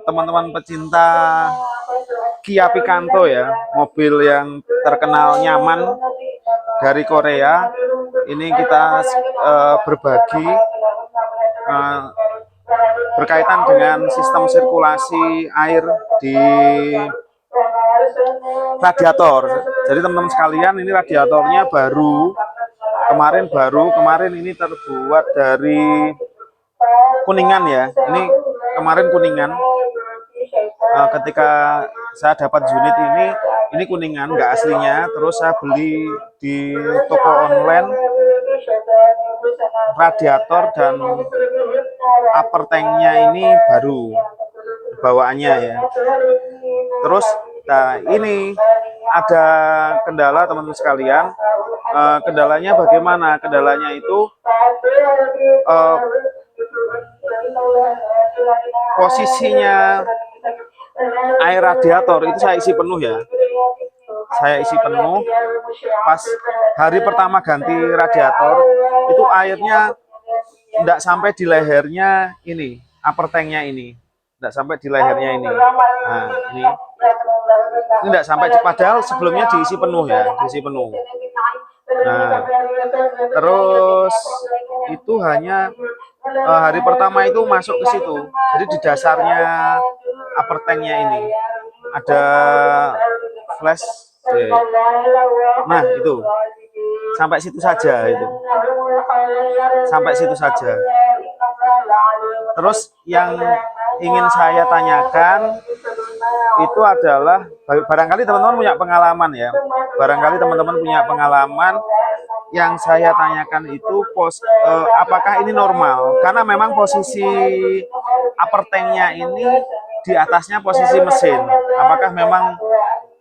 teman-teman pecinta Kia Picanto ya, mobil yang terkenal nyaman dari Korea. Ini kita berbagi berkaitan dengan sistem sirkulasi air di radiator. Jadi teman-teman sekalian, ini radiatornya kemarin ini terbuat dari kuningan ya. Ini kemarin kuningan. Ketika saya dapat unit ini kuningan, nggak aslinya. Terus saya beli di toko online radiator dan upper tanknya ini baru bawaannya ya. Terus nah ini ada kendala teman-teman sekalian. Kendalanya bagaimana? Kendalanya itu posisinya air radiator itu saya isi penuh ya. Saya isi penuh. Pas hari pertama ganti radiator itu airnya tidak sampai di lehernya ini, upper tanknya ini, tidak sampai di lehernya ini. Nah ini tidak sampai, padahal sebelumnya diisi penuh ya, diisi penuh. Nah terus itu hanya hari pertama itu masuk ke situ. Jadi di dasarnya upper tanknya ini ada flash. Nah itu sampai situ saja itu. Sampai situ saja. Terus yang ingin saya tanyakan itu adalah barangkali teman-teman punya pengalaman ya. Barangkali teman-teman punya pengalaman. Yang saya tanyakan itu apakah ini normal? Karena memang posisi upper tanknya ini di atasnya posisi mesin. Apakah memang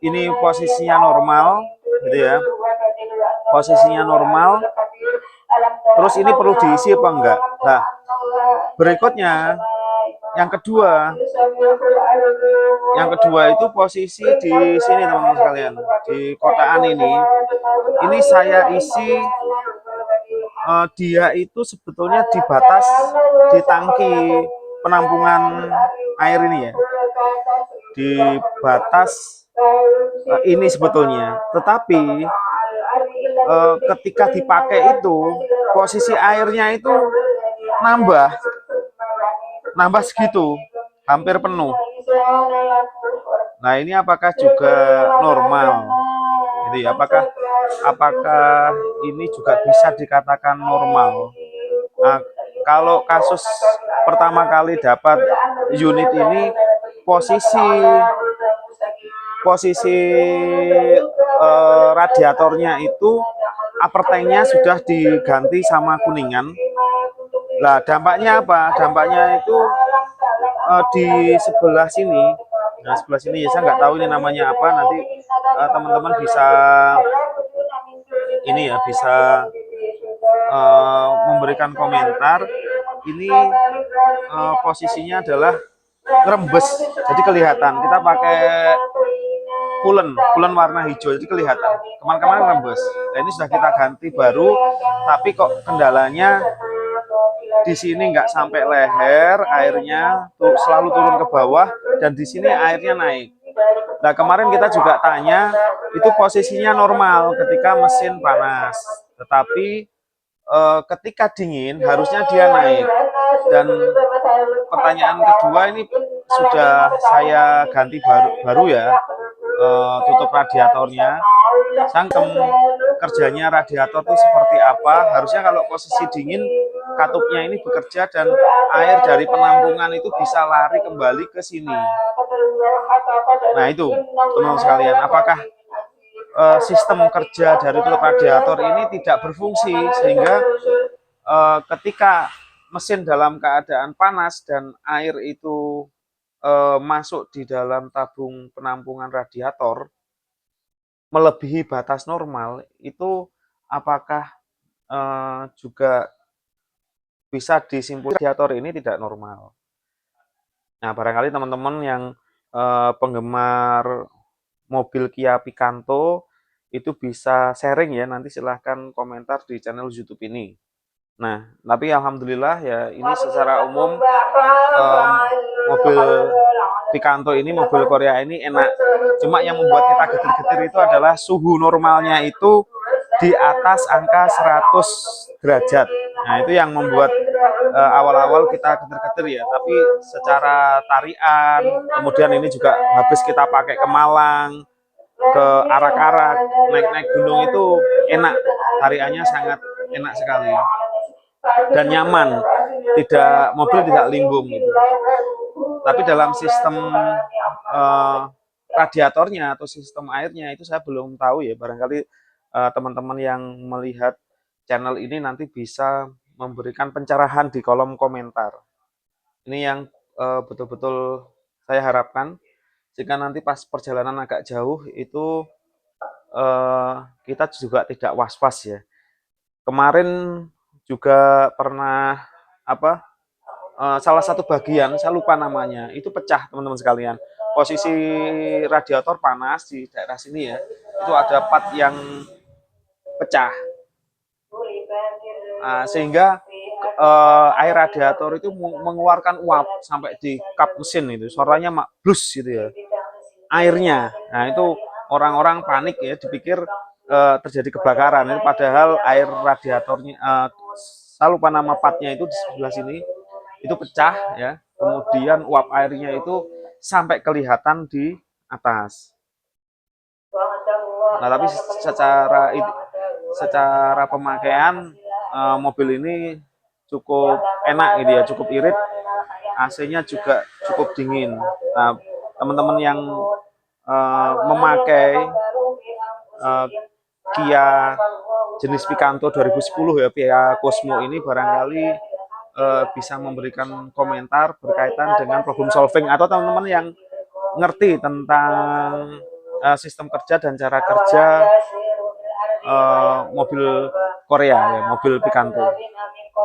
ini posisinya normal gitu ya? Posisinya normal. Terus ini perlu diisi apa enggak? Nah, berikutnya yang kedua itu posisi di sini teman-teman sekalian, di kotaan ini saya isi, dia itu sebetulnya di batas di tangki penampungan air ini ya, di batas ini sebetulnya. Tetapi ketika dipakai itu posisi airnya itu nambah segitu, hampir penuh. Nah ini apakah juga normal? Gitu ya, apakah ini juga bisa dikatakan normal? Nah, kalau kasus pertama kali dapat unit ini posisi radiatornya itu upper tanknya sudah diganti sama kuningan. Nah dampaknya apa? Dampaknya itu di sebelah sini. Nah sebelah sini ya, saya nggak tahu ini namanya apa. Nanti teman-teman bisa ini ya, bisa memberikan komentar. Ini posisinya adalah rembes, jadi kelihatan. Kita pakai pulen warna hijau, jadi kelihatan. Kemarin rembes. Nah ini sudah kita ganti baru, tapi kok kendalanya di sini nggak sampai leher, airnya selalu turun ke bawah, dan di sini airnya naik. Nah kemarin kita juga tanya, itu posisinya normal ketika mesin panas, tetapi ketika dingin harusnya dia naik. Dan pertanyaan kedua ini sudah saya ganti baru ya, tutup radiatornya. Sangkem kerjanya radiator itu seperti apa? Harusnya kalau posisi dingin katupnya ini bekerja dan air dari penampungan itu bisa lari kembali ke sini. Nah itu teman-teman sekalian, apakah sistem kerja dari tutup radiator ini tidak berfungsi sehingga ketika mesin dalam keadaan panas dan air itu masuk di dalam tabung penampungan radiator melebihi batas normal, itu apakah juga bisa disimpulkan radiator ini tidak normal. Nah barangkali teman-teman yang penggemar mobil Kia Picanto itu bisa sharing ya, nanti silahkan komentar di channel YouTube ini. Nah, tapi alhamdulillah ya, ini secara umum mobil Picanto ini, mobil Korea ini enak. Cuma yang membuat kita getir-getir itu adalah suhu normalnya itu di atas angka 100 derajat. Nah, itu yang membuat awal-awal kita getir-getir ya. Tapi secara tarian, kemudian ini juga habis kita pakai ke Malang, ke Arak-Arak, naik-naik gunung itu enak. Tariannya sangat enak sekali dan nyaman, mobil tidak limbung gitu. Tapi dalam sistem radiatornya atau sistem airnya itu saya belum tahu ya. Barangkali teman-teman yang melihat channel ini nanti bisa memberikan pencerahan di kolom komentar. Ini yang betul-betul saya harapkan, jika nanti pas perjalanan agak jauh itu kita juga tidak was-was ya. Kemarin juga pernah salah satu bagian, saya lupa namanya, itu pecah teman-teman sekalian. Posisi radiator panas di daerah sini ya, itu ada part yang pecah. Sehingga air radiator itu mengeluarkan uap sampai di kap mesin itu, suaranya blus gitu ya. Airnya, nah itu orang-orang panik ya, dipikir terjadi kebakaran. Itu padahal air radiatornya, saya lupa nama partnya itu di sebelah sini, itu pecah ya. Kemudian uap airnya itu sampai kelihatan di atas. Nah, tapi secara pemakaian mobil ini cukup enak gitu ya, cukup irit. AC-nya juga cukup dingin. Nah, teman-teman yang memakai Kia jenis Picanto 2010 ya, Kia Cosmo ini barangkali bisa memberikan komentar berkaitan dengan problem solving, atau teman-teman yang ngerti tentang sistem kerja dan cara kerja mobil Korea ya, mobil Picanto.